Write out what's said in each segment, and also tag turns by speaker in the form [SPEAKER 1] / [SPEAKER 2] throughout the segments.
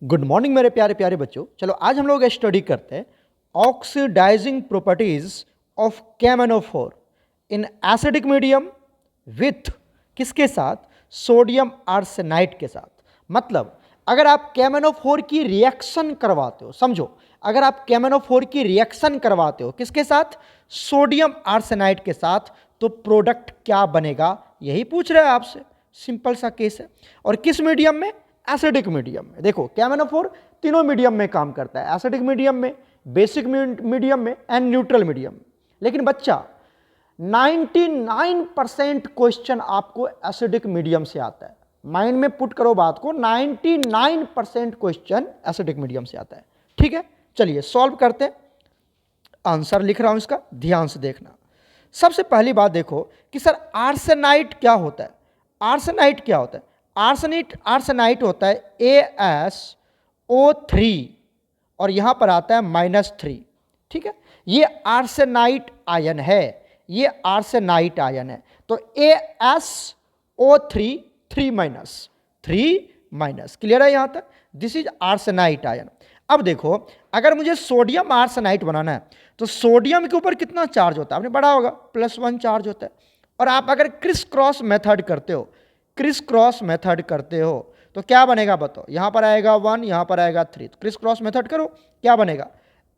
[SPEAKER 1] Good morning मेरे प्यारे प्यारे बच्चों। चलो आज हम लोग स्टडी करते हैं oxidising properties of KMnO4 in acidic medium with किसके साथ, सोडियम आर्सेनाइड के साथ। मतलब अगर आप KMnO4 की रिएक्शन करवाते हो, समझो अगर आप KMnO4 की रिएक्शन करवाते हो किसके साथ, सोडियम आर्सेनाइड के साथ, तो प्रोडक्ट क्या बनेगा यही पूछ रहा है आपसे। सिंपल सा केस है। और किस मीडियम में, एसिडिक मीडियम में। देखो KMnO4 तीनों मीडियम में काम करता है, एसिडिक मीडियम में, बेसिक मीडियम में एंड न्यूट्रल मीडियम में। लेकिन बच्चा 99% क्वेश्चन आपको एसिडिक मीडियम से आता है। माइंड में पुट करो बात को, 99% क्वेश्चन एसिडिक मीडियम से आता है। ठीक है, चलिए सॉल्व करते हैं। आंसर लिख रहा हूं इसका, ध्यान से देखना। सबसे पहली बात देखो कि सर आर्सेनाइड क्या होता है। आर्सेनाइड क्या होता है? आर्सेनाइट होता है AsO3 और यहां पर आता है -3। ठीक है, ये आर्सेनाइट आयन है, ये आर्सेनाइट आयन है। तो AsO3 3 क्लियर है यहां तक? This is arsenite ion. अब देखो अगर मुझे सोडियम आर्सेनाइट बनाना है तो सोडियम के ऊपर कितना चार्ज होता है, आपने पढ़ा होगा, +1 चार्ज होता है। और आप अगर क्रिस क्रॉस मेथड करते हो, क्रिस क्रॉस मेथड करते हो तो क्या बनेगा बताओ। यहां पर आएगा 1, यहां पर आएगा 3, तो क्रिस क्रॉस मेथड करो, क्या बनेगा,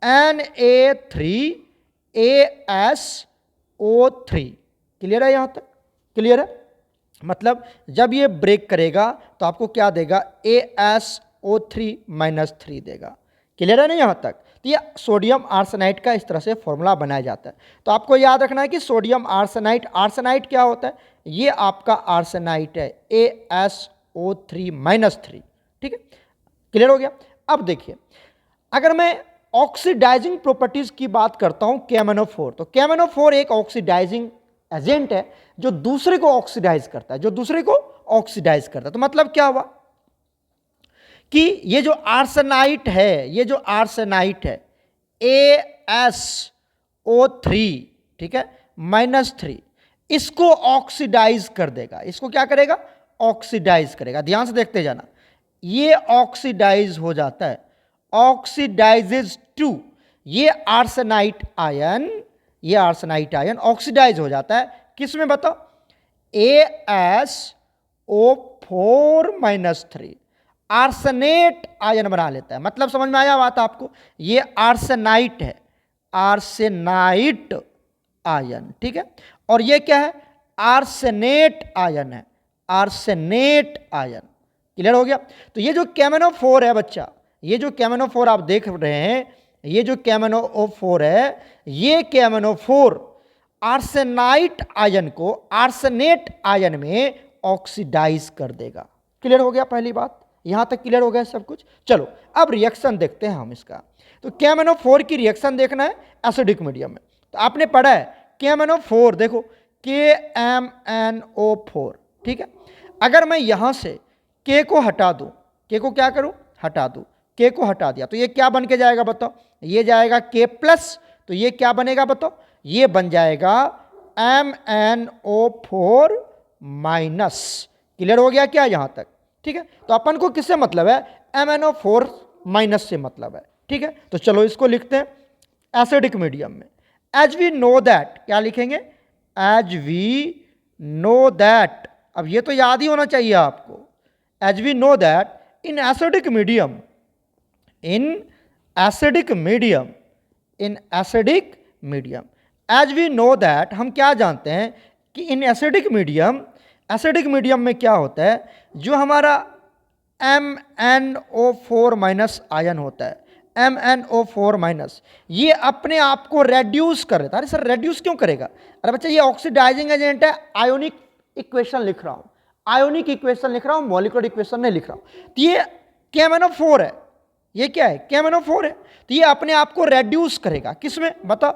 [SPEAKER 1] Na3AsO3। क्लियर है यहां तक? क्लियर है? मतलब जब ये ब्रेक करेगा तो आपको क्या देगा, AsO3 -3 देगा। क्लियर है ना यहां तक? तो ये सोडियम आर्सेनाइट का इस तरह से फॉर्मूला बनाया जाता है। तो आपको याद रखना है कि सोडियम आर्सेनाइट, आर्सेनाइट क्या होता है, ये आपका आर्सेनाइट है AsO3 -3। ठीक है, क्लियर हो गया। अब देखिए अगर मैं ऑक्सीडाइजिंग प्रॉपर्टीज की बात करता हूं KMnO4, तो KMnO4 एक ऑक्सीडाइजिंग एजेंट है जो दूसरे को ऑक्सीडाइज करता है, जो दूसरे को ऑक्सीडाइज करता है। तो मतलब क्या हुआ कि ये जो आर्सेनाइट है, ये जो आर्सेनाइट है AsO3, ठीक है, -3, इसको ऑक्सीडाइज कर देगा। इसको क्या करेगा, ऑक्सीडाइज करेगा। ध्यान से देखते जाना, ये ऑक्सीडाइज हो जाता है, ऑक्सीडाइजेज टू, ये आर्सेनाइट आयन, ये आर्सेनाइट आयन ऑक्सीडाइज हो जाता है किस में बताओ, AsO4 -3, आर्सेनेट आयन बना लेता है। मतलब समझ में आया बात आपको, ये आर्सेनाइट है, आर्सेनाइट आयन। ठीक है, और ये क्या है, आर्सेनेट आयन है, आर्सेनेट आयन। क्लियर हो गया? तो ये जो KMnO4 है बच्चा, ये जो KMnO4 आप देख रहे हैं, ये जो KMnO4 है, ये KMnO4 आर्सेनाइट आयन को आर्सेनेट आयन में ऑक्सीडाइज कर देगा। क्लियर हो गया पहली बात? यहां तक क्लियर हो गया सब कुछ? चलो अब रिएक्शन देखते हैं हम इसका। तो KMnO4 की रिएक्शन देखना है एसिडिक मीडियम में। तो आपने पढ़ा है KMnO4, देखो KMnO4, ठीक है। अगर मैं यहां से K को हटा दूं, K को क्या करूं, हटा दूं, K को हटा दिया तो ये क्या बन के जाएगा बताओ, ये जाएगा K+, तो ये क्या बनेगा बताओ, ये बन जाएगा MnO4-। क्लियर हो गया क्या यहां तक? ठीक है, तो अपन को किससे मतलब है, MnO4- से मतलब है। ठीक है, तो चलो इसको लिखते हैं एसिडिक मीडियम में। एज वी नो दैट, क्या लिखेंगे, एज वी नो दैट, अब ये तो याद ही होना चाहिए आपको, as we know that in acidic medium, in acidic medium, in acidic medium, as we know that, हम क्या जानते हैं कि in acidic medium, acidic medium में क्या होता है, जो हमारा MnO4- आयन होता है, MnO4-, ये अपने आप को रेड्यूस कर लेता है। अरे सर रेड्यूस क्यों करेगा? अरे बच्चा ये ऑक्सीडाइजिंग एजेंट है, आयोनिक इक्वेशन लिख रहा हूं, आयोनिक इक्वेशन लिख रहा हूं, मॉलिक्यूलर इक्वेशन नहीं लिख रहा हूं। तो ये KMnO4 है, ये क्या है, KMnO4 है। तो ये अपने आप को रेड्यूस करेगा किसमें बताओ,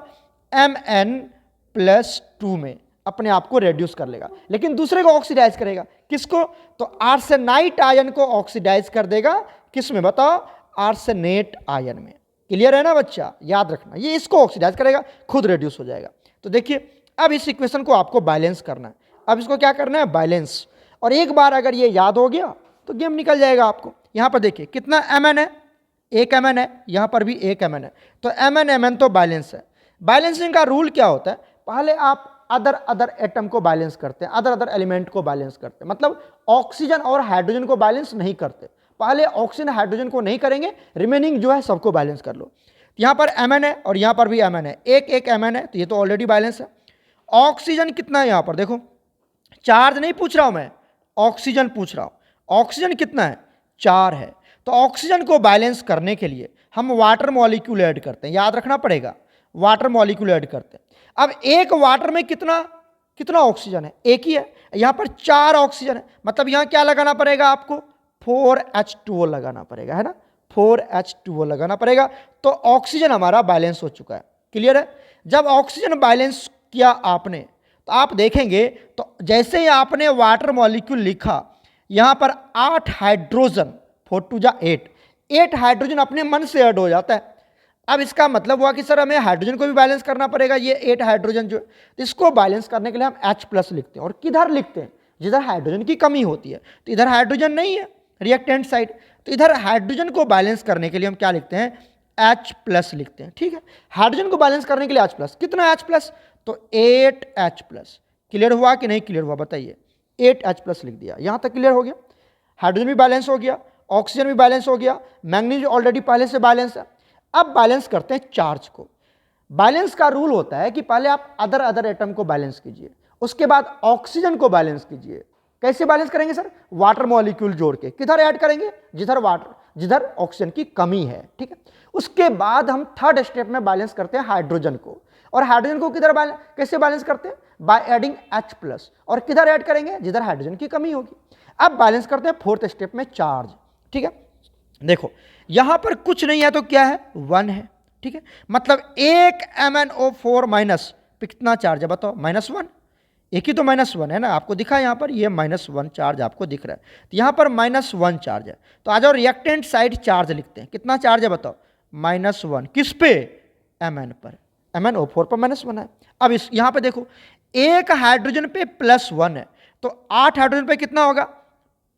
[SPEAKER 1] Mn+2 में अपने आप को रेड्यूस कर लेगा। लेकिन दूसरे को ऑक्सीडाइज करेगा, किसको, तो आर्सेनाइट आयन को ऑक्सीडाइज कर देगा किस में बताओ, आर्सेनेट आयन में। क्लियर है ना बच्चा? याद रखना, ये इसको ऑक्सीडाइज करेगा, खुद रेड्यूस हो जाएगा। तो देखिए अब इस इक्वेशन को आपको बैलेंस करना है। अब इसको क्या करना है, बैलेंस। और एक बार अगर ये याद हो गया तो गेम निकल जाएगा आपको। यहाँ पर देखिए कितना Mn है, 1 Mn है, यहाँ पर भी 1 Mn है, तो Mn तो बैलेंस है। बैलेंसिंग का रूल क्या होता है, पहले आप अदर एटम को बैलेंस करते हैं, अदर एलिमेंट को बैलेंस करते हैं, मतलब ऑक्सीजन और हाइड्रोजन को बैलेंस नहीं करते, पहले ऑक्सीजन हाइड्रोजन को नहीं करेंगे, रिमेनिंग जो है सबको बैलेंस कर लो। यहाँ पर Mn है और यहाँ पर भी Mn है, एक Mn है, तो ये तो ऑलरेडी बैलेंस है। ऑक्सीजन कितना है यहाँ पर देखो, चार्ज नहीं पूछ रहा हूं मैं, ऑक्सीजन पूछ रहा हूं। ऑक्सीजन कितना है, 4 है। तो ऑक्सीजन को बैलेंस करने के लिए हम वाटर मॉलिक्यूल ऐड करते हैं, याद रखना पड़ेगा, वाटर मॉलिक्यूल ऐड करते हैं। अब एक वाटर में कितना कितना ऑक्सीजन है, एक ही है, यहाँ पर 4 ऑक्सीजन है, मतलब यहाँ क्या लगाना पड़ेगा आपको, 4H2O लगाना पड़ेगा, है ना, 4H2O लगाना पड़ेगा। तो ऑक्सीजन हमारा बैलेंस हो चुका है, क्लियर है। जब ऑक्सीजन बैलेंस किया आपने, तो आप देखेंगे तो जैसे ही आपने वाटर मॉलिक्यूल लिखा, यहाँ पर 8 हाइड्रोजन, 4 2 जा 8 हाइड्रोजन अपने मन से ऐड हो जाता है। अब इसका मतलब हुआ कि सर हमें हाइड्रोजन को भी बैलेंस करना पड़ेगा, ये 8 हाइड्रोजन जो, इसको बैलेंस करने के लिए हम H+ लिखते हैं, और किधर लिखते हैं, जिधर हाइड्रोजन की कमी होती है, तो इधर हाइड्रोजन नहीं है रिएक्टेंट साइड, तो इधर हाइड्रोजन को बैलेंस करने के लिए हम क्या लिखते हैं, H+ लिखते हैं, ठीक है। हाइड्रोजन को बैलेंस करने के लिए H+, कितना H+, तो 8H+। क्लियर हुआ कि नहीं क्लियर हुआ बताइए, 8H+ लिख दिया, यहां तक क्लियर हो गया। हाइड्रोजन भी बैलेंस हो गया, ऑक्सीजन भी बैलेंस हो गया, मैंगनीज ऑलरेडी पहले से बैलेंस है। अब बैलेंस करते हैं चार्ज को। बैलेंस का रूल होता है कि पहले आप अदर एटम को बैलेंस कीजिए, उसके बाद ऑक्सीजन को बैलेंस कीजिए। कैसे बैलेंस करेंगे सर, वाटर मॉलिक्यूल जोड़ के, किधर ऐड करेंगे, जिधर ऑक्सीजन की कमी है, ठीक है। उसके बाद हम थर्ड स्टेप में बैलेंस करते हैं हाइड्रोजन को, और हाइड्रोजन को किधर कैसे बैलेंस करते हैं, बाय एडिंग H+, और किधर ऐड करेंगे, जिधर हाइड्रोजन की कमी होगी। अब बैलेंस करते हैं फोर्थ स्टेप में चार्ज, ठीक है। देखो यहां पर कुछ नहीं है तो क्या है, 1 है, ठीक है। मतलब एक MnO4- पे कितना चार्ज है बताओ, -1, एक ही तो -1 है ना, आपको दिखा यहां पर, ये -1 चार्ज आपको दिख रहा है, तो यहां पर -1 चार्ज है। तो आ जाओ रिएक्टेंट साइड चार्ज लिखते हैं, कितना चार्ज है बताओ, -1, किस पे, Mn पर, MnO4 पर -1 है। अब इस यहां पे देखो, एक हाइड्रोजन पे +1 है, तो 8 हाइड्रोजन पे कितना होगा,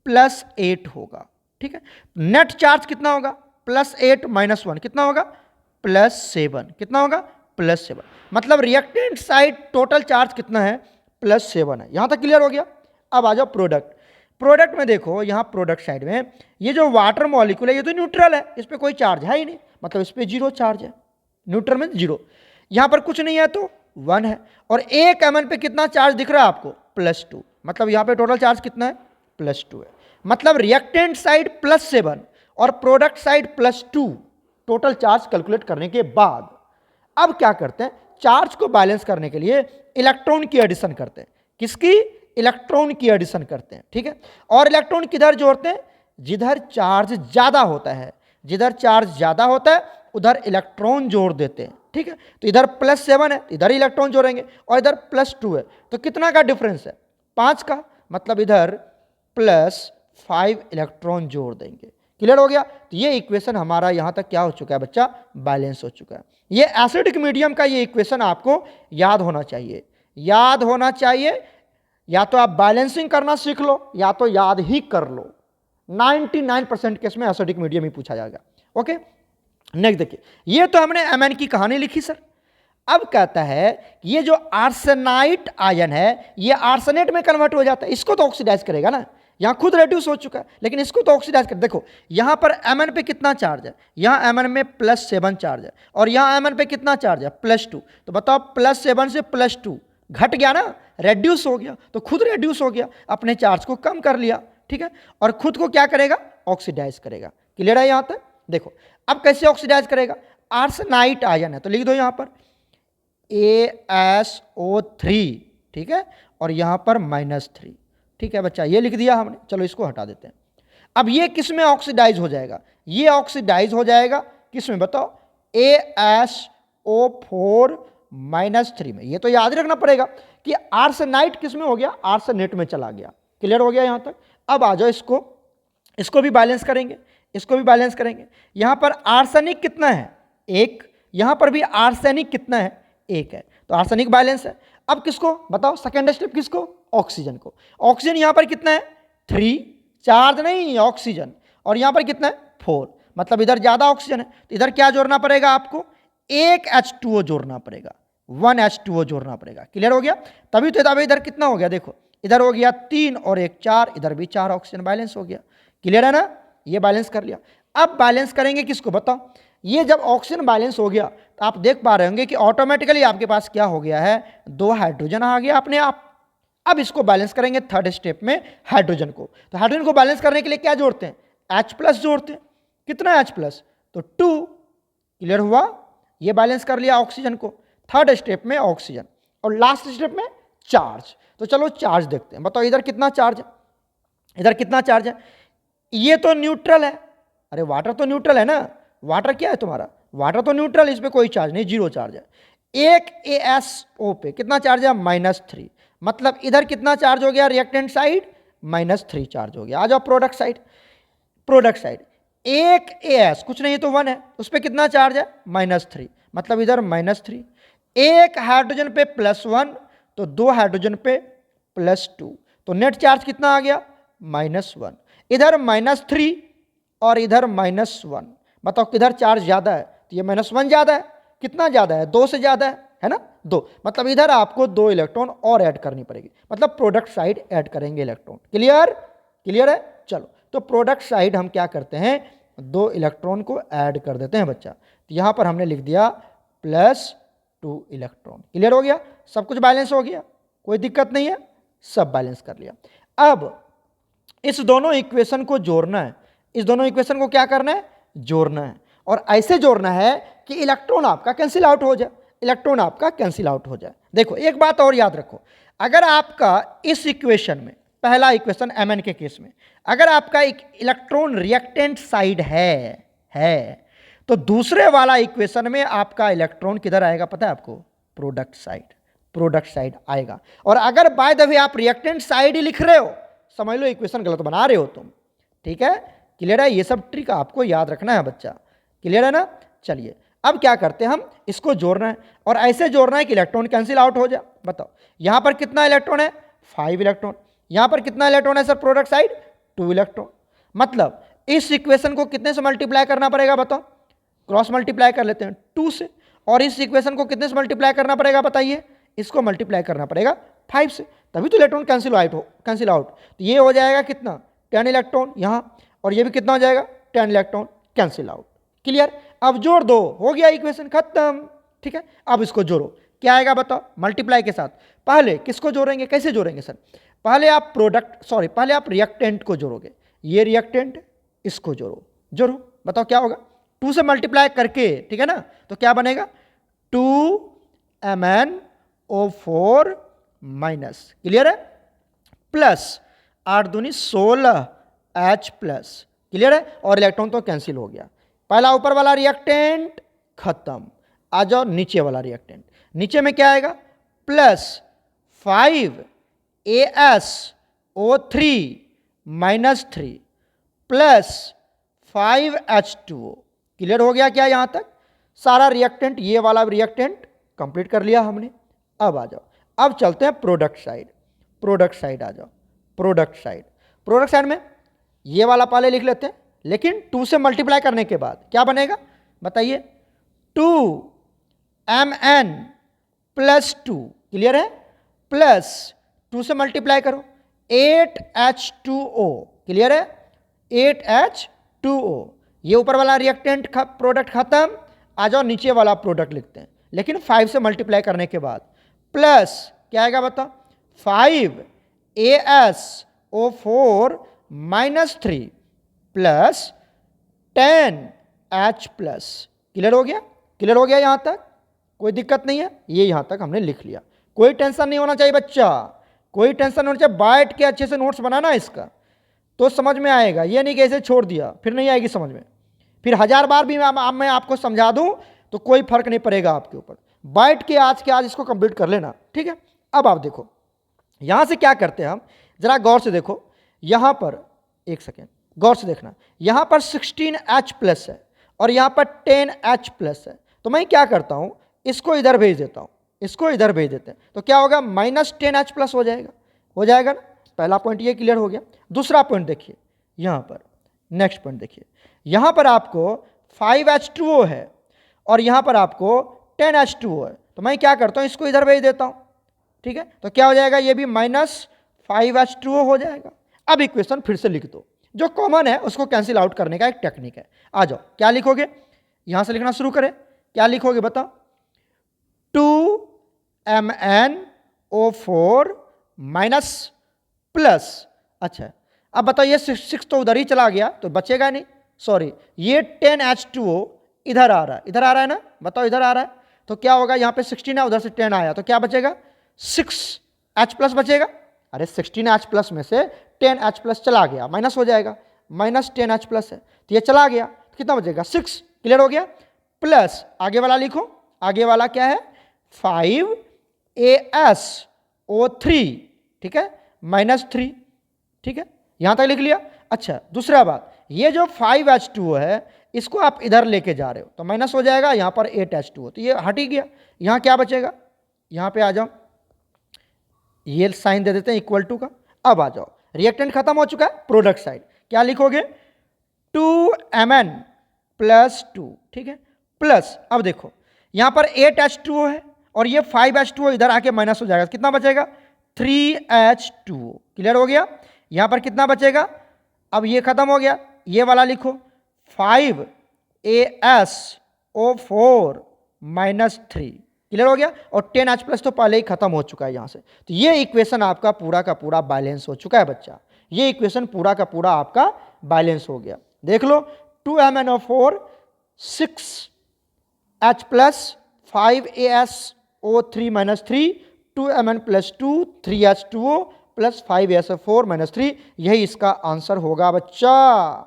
[SPEAKER 1] +8 होगा, ठीक है। नेट चार्ज कितना होगा, +8 -1 कितना होगा, +7, कितना होगा, +7। मतलब रिएक्टेंट साइड टोटल चार्ज कितना है, +7 है। यहां तक क्लियर हो गया। अब आ जाओ प्रोडक्ट में देखो, यहां प्रोडक्ट साइड में ये जो वाटर मॉलिक्यूल है ये तो न्यूट्रल है, इस पर कोई चार्ज है ही नहीं, मतलब इस पर 0 चार्ज है, न्यूट्रल में 0। यहां पर कुछ नहीं है तो 1 है, और एक Mn पे कितना चार्ज दिख रहा है आपको, +2, मतलब यहां पे टोटल चार्ज कितना है, +2 है। मतलब रिएक्टेंट साइड +7 और product side +2, total charge calculate करने के बाद अब क्या करते हैं, चार्ज को बैलेंस करने के लिए इलेक्ट्रॉन की एडिशन करते हैं। किसकी, इलेक्ट्रॉन की एडिशन करते हैं, ठीक है। और इलेक्ट्रॉन किधर जोड़ते हैं, जिधर चार्ज ज्यादा होता है, जिधर चार्ज ज्यादा होता है उधर इलेक्ट्रॉन जोड़ देते हैं, ठीक है। तो इधर +7 है, इधर इलेक्ट्रॉन जोड़ेंगे, और इधर +2 है, तो कितना का डिफरेंस है, 5 का, मतलब इधर +5 इलेक्ट्रॉन जोड़ देंगे। क्लियर हो गया। तो ये इक्वेशन हमारा यहां तक क्या हो चुका है बच्चा, बैलेंस हो चुका है। ये एसिडिक मीडियम का ये इक्वेशन आपको याद होना चाहिए, याद होना चाहिए। या तो आप बैलेंसिंग करना सीख लो, या तो याद ही कर लो। 99% केस में एसिडिक मीडियम ही पूछा जाएगा। ओके, नेक्स्ट देखिए, ये तो हमने Mn की कहानी लिखी सर। अब कहता है कि ये जो आर्सेनाइट आयन है ये आर्सेनेट में कन्वर्ट हो जाता है, इसको तो ऑक्सीडाइज करेगा ना, यहां खुद रेड्यूस हो चुका है, लेकिन इसको तो ऑक्सीडाइज कर। देखो यहां पर Mn पे कितना चार्ज है, यहां Mn में +7 चार्ज है, और यहां Mn पे कितना चार्ज है, +2। तो बताओ +7 से +2 घट गया ना, रेड्यूस हो गया, तो खुद रेड्यूस हो गया, अपने चार्ज को कम कर लिया, ठीक है। और खुद को क्या करेगा, ऑक्सीडाइज करेगा। क्लियर है यहां तक। देखो अब कैसे ऑक्सीडाइज करेगा, आर्सेनाइट आयन है तो लिख दो यहां पर ASO3, ठीक है, और यहां पर -3, ठीक है बच्चा, ये लिख दिया हमने। चलो इसको हटा देते हैं। अब ये किस में ऑक्सीडाइज हो जाएगा, ये ऑक्सीडाइज हो जाएगा किस में बताओ, ASO4-3 में। ये तो याद रखना पड़ेगा कि आर्सेनाइट किस में हो गया, आर्सेनेट में चला गया। क्लियर हो गया यहां तक। अब आ जाओ इसको भी बैलेंस करेंगे, इसको भी बैलेंस करेंगे। यहां पर आर्सेनिक कितना है, 1, यहां पर भी आर्सेनिक कितना है, 1 है, तो आर्सेनिक बैलेंस है। अब किसको बताओ, सेकेंड स्टेप किसको, ऑक्सीजन को। ऑक्सीजन यहां पर कितना है, 3, चार्ज नहीं, ऑक्सीजन। और यहाँ पर कितना है 4, मतलब इधर ज़्यादा ऑक्सीजन है, तो इधर क्या जोड़ना पड़ेगा आपको, एक H2O जोड़ना पड़ेगा, 1 H2O जोड़ना पड़ेगा। क्लियर हो गया? तभी तो इधर कितना हो गया, देखो इधर हो गया 3 और 1 4, इधर भी 4 ऑक्सीजन, बैलेंस हो गया। क्लियर है ना? ये बैलेंस कर लिया। अब बैलेंस करेंगे किसको बताओ, ये जब ऑक्सीजन बैलेंस हो गया तो आप देख पा रहे होंगे कि ऑटोमेटिकली आपके पास क्या हो गया है, 2 हाइड्रोजन आ गया अपने आप। अब इसको बैलेंस करेंगे थर्ड स्टेप में हाइड्रोजन को। तो हाइड्रोजन को बैलेंस करने के लिए क्या जोड़ते हैं, H+ जोड़ते हैं। कितना H+, तो 2। क्लियर हुआ? ये बैलेंस कर लिया ऑक्सीजन को, थर्ड स्टेप में ऑक्सीजन, और लास्ट स्टेप में चार्ज। तो चलो चार्ज देखते हैं, बताओ इधर कितना चार्ज है, इधर कितना चार्ज है। ये तो न्यूट्रल है, अरे वाटर तो न्यूट्रल है ना, वाटर क्या है तुम्हारा, वाटर तो न्यूट्रल, इस पे कोई चार्ज नहीं, 0 चार्ज है। एक ASO पे कितना चार्ज है, -3, मतलब इधर कितना चार्ज हो गया, रिएक्टेंट साइड -3 चार्ज हो गया। आ जाओ प्रोडक्ट साइड, प्रोडक्ट साइड एक AS कुछ नहीं तो 1 है, उस पर कितना चार्ज है, -3, मतलब इधर -3। एक हाइड्रोजन पे +1, तो 2 हाइड्रोजन पे +2, तो नेट चार्ज कितना आ गया, -1। इधर -3 और इधर -1, बताओ किधर चार्ज ज़्यादा है, तो ये -1 ज़्यादा है। कितना ज़्यादा है, 2 से ज़्यादा है ना, 2, मतलब इधर आपको 2 इलेक्ट्रॉन और ऐड करनी पड़ेगी, मतलब प्रोडक्ट साइड ऐड करेंगे इलेक्ट्रॉन। क्लियर? क्लियर है? चलो, तो प्रोडक्ट साइड हम क्या करते हैं, 2 इलेक्ट्रॉन को ऐड कर देते हैं बच्चा। तो यहाँ पर हमने लिख दिया +2 इलेक्ट्रॉन। क्लियर हो गया? सब कुछ बैलेंस हो गया, कोई दिक्कत नहीं है, सब बैलेंस कर लिया। अब इस दोनों इक्वेशन को जोड़ना है, इस दोनों इक्वेशन को क्या करना है, जोड़ना है, और ऐसे जोड़ना है कि इलेक्ट्रॉन आपका कैंसिल आउट हो जाए, इलेक्ट्रॉन आपका कैंसिल आउट हो जाए। देखो एक बात और याद रखो, अगर आपका इस इक्वेशन में, पहला इक्वेशन Mn के केस में, अगर आपका एक इलेक्ट्रॉन रिएक्टेंट साइड है तो दूसरे वाला इक्वेशन में आपका इलेक्ट्रॉन किधर आएगा पता है आपको, प्रोडक्ट साइड, प्रोडक्ट साइड आएगा। और अगर बाय द वे आप रिएक्टेंट साइड ही लिख रहे हो, समझ लो इक्वेशन गलत बना रहे हो तुम। ठीक है? क्लियर है? ये सब ट्रिक आपको याद रखना है बच्चा। क्लियर है ना? चलिए अब क्या करते हैं, हम इसको जोड़ना है और ऐसे जोड़ना है कि इलेक्ट्रॉन कैंसिल आउट हो जाए। बताओ यहां पर कितना इलेक्ट्रॉन है, 5 इलेक्ट्रॉन। यहां पर कितना इलेक्ट्रॉन है सर प्रोडक्ट साइड, 2 इलेक्ट्रॉन। मतलब इस इक्वेशन को कितने से मल्टीप्लाई करना पड़ेगा बताओ, क्रॉस मल्टीप्लाई कर लेते हैं 2 से, और इस इक्वेशन को कितने से मल्टीप्लाई करना पड़ेगा बताइए, इसको मल्टीप्लाई करना पड़ेगा 5 से, तभी तो इलेक्ट्रॉन कैंसिल आउट। तो ये हो जाएगा कितना, 10 इलेक्ट्रॉन यहाँ, और ये भी कितना हो जाएगा, 10 इलेक्ट्रॉन कैंसिल आउट। क्लियर? अब जोड़ दो, हो गया इक्वेशन खत्म। ठीक है? अब इसको जोड़ो, क्या आएगा बताओ, मल्टीप्लाई के साथ। पहले किसको जोड़ेंगे, कैसे जोड़ेंगे सर, पहले आप पहले आप रिएक्टेंट को जोड़ोगे, ये रिएक्टेंट, इसको जोड़ो, बताओ क्या होगा, 2 से मल्टीप्लाई करके, ठीक है ना, तो क्या बनेगा 2MnO4 माइनस, क्लियर है, प्लस 8 दूनी 16 H प्लस। क्लियर है? और इलेक्ट्रॉन तो कैंसिल हो गया। पहला ऊपर वाला रिएक्टेंट खत्म, आ जाओ नीचे वाला रिएक्टेंट। नीचे में क्या आएगा, +5AsO3 -3 प्लस 5H2O। क्लियर हो गया क्या यहां तक? सारा रिएक्टेंट, ये वाला रिएक्टेंट कंप्लीट कर लिया हमने। अब आ जाओ, अब चलते हैं प्रोडक्ट साइड। प्रोडक्ट साइड आ जाओ, प्रोडक्ट साइड में ये वाला पहले लिख लेते हैं, लेकिन 2 से मल्टीप्लाई करने के बाद क्या बनेगा बताइए, 2Mn + 2, क्लियर है, प्लस 2 से मल्टीप्लाई करो 8H2O, क्लियर है, 8H2O। ये ऊपर वाला रिएक्टेंट प्रोडक्ट खत्म, आ जाओ नीचे वाला प्रोडक्ट लिखते हैं, लेकिन 5 से मल्टीप्लाई करने के बाद, प्लस क्या आएगा बताओ, 5AsO4 -3 plus 10H plus. Clear हो गया? क्लियर हो गया यहां तक? कोई दिक्कत नहीं है, ये यहां तक हमने लिख लिया। कोई टेंशन नहीं होना चाहिए बच्चा, कोई टेंशन नहीं होना चाहिए, बैठ के अच्छे से नोट्स बनाना इसका, तो समझ में आएगा। ये नहीं कि ऐसे छोड़ दिया फिर नहीं आएगी समझ में, फिर 1000 बार भी मैं आपको समझा दूं तो कोई फर्क नहीं पड़ेगा आपके ऊपर। बैठ के आज इसको कंप्लीट कर लेना, ठीक है। अब आप देखो यहां से क्या करते हैं हम, जरा गौर से देखो, यहां पर एक सेकेंड गौर से देखना, यहां पर 16H प्लस है और यहां पर 10H प्लस है, तो मैं क्या करता हूं, इसको इधर भेज देता हूं, इसको इधर भेज देते हैं, तो क्या होगा, -10H प्लस हो जाएगा ना। पहला पॉइंट ये क्लियर हो गया। दूसरा पॉइंट देखिए, यहां पर नेक्स्ट पॉइंट देखिए, यहां पर आपको 5H2O है और यहां पर आपको 10H2O है, तो मैं क्या करता हूं, इसको इधर भेज देता हूं, ठीक है। तो क्या हो जाएगा, ये भी -5H2O हो जाएगा। अब इक्वेशन फिर से लिख दो, जो कॉमन है उसको कैंसिल आउट करने का एक टेक्निक है। आ जाओ, क्या लिखोगे, यहां से लिखना शुरू करें, क्या लिखोगे बताओ, 2MnO4 माइनस प्लस, अच्छा अब बताओ ये 6 तो उधर ही चला गया तो बचेगा नहीं, सॉरी ये 10H2O इधर आ रहा है, इधर आ रहा है ना, बताओ इधर आ रहा है, तो क्या होगा, यहाँ पे 16 है, उधर से 10 आया, तो क्या बचेगा, 6H प्लस बचेगा। अरे 16H प्लस में से 10H प्लस चला गया, माइनस हो जाएगा, -10H प्लस है, तो ये चला गया, तो कितना बचेगा, 6, क्लियर हो गया। प्लस आगे वाला लिखो, आगे वाला क्या है, 5AsO3, ठीक है, -3, ठीक है, यहां तक लिख लिया। अच्छा दूसरा बात, ये जो 5H2O है इसको आप इधर लेके जा रहे हो तो माइनस हो जाएगा, यहां पर 8H2O, तो ये हट ही गया। यहां क्या बचेगा, यहां पे आ जाओ, ये साइन दे देते हैं इक्वल टू का। अब आ जाओ, रिएक्टेंट खत्म हो चुका है, प्रोडक्ट साइड क्या लिखोगे, 2Mn + 2, ठीक है, प्लस अब देखो यहां पर 8H2O है और ये 5H2O इधर आके माइनस हो जाएगा, कितना बचेगा, 3H2O, क्लियर हो गया। यहां पर कितना बचेगा, अब ये खत्म हो गया, ये वाला लिखो 5AsO4 -3, क्लियर हो गया, और 10H प्लस तो पहले ही खत्म हो चुका है यहां से, तो ये इक्वेशन आपका पूरा का पूरा बैलेंस हो चुका है बच्चा, ये इक्वेशन पूरा का पूरा आपका बैलेंस हो गया। देख लो 2MnO4 6H plus 5AsO3 -3 2Mn + 2 3H2O + 5AsO4 -3, यही इसका आंसर होगा बच्चा।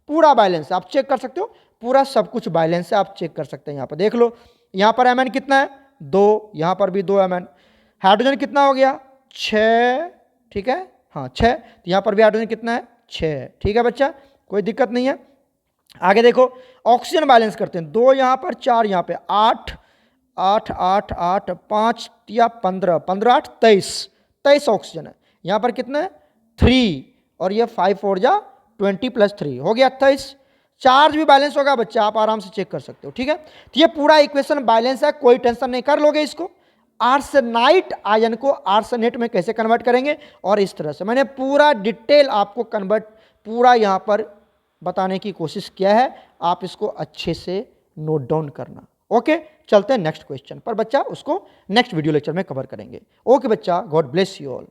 [SPEAKER 1] पूरा बैलेंस आप चेक कर सकते हो, पूरा सब कुछ बैलेंस है, आप चेक कर सकते हैं। यहाँ पर देख लो, यहाँ पर Mn कितना है, 2, यहाँ पर भी 2 Mn, हाइड्रोजन कितना हो गया, 6, ठीक है, हाँ 6, तो यहाँ पर भी हाइड्रोजन कितना है, 6, ठीक है बच्चा, कोई दिक्कत नहीं है। आगे देखो ऑक्सीजन बैलेंस करते हैं, 2 यहाँ पर, 4 यहाँ पे, 8 8 8 8 5 या 15 15 8 23 ऑक्सीजन है। यहाँ पर कितना है, 3, और ये 5 4 जा 20 + 3 हो गया 28। चार्ज भी बैलेंस होगा बच्चा, आप आराम से चेक कर सकते हो, ठीक है। तो ये पूरा इक्वेशन बैलेंस है, कोई टेंशन नहीं, कर लोगे इसको। आर्सेनाइट आयन को आर्सेनेट में कैसे कन्वर्ट करेंगे, और इस तरह से मैंने पूरा डिटेल आपको कन्वर्ट पूरा यहाँ पर बताने की कोशिश किया है, आप इसको अच्छे से नोट डाउन करना। ओके, चलते हैं नेक्स्ट क्वेश्चन पर बच्चा, उसको नेक्स्ट वीडियो लेक्चर में कवर करेंगे। ओके बच्चा, गॉड ब्लेस यू ऑल।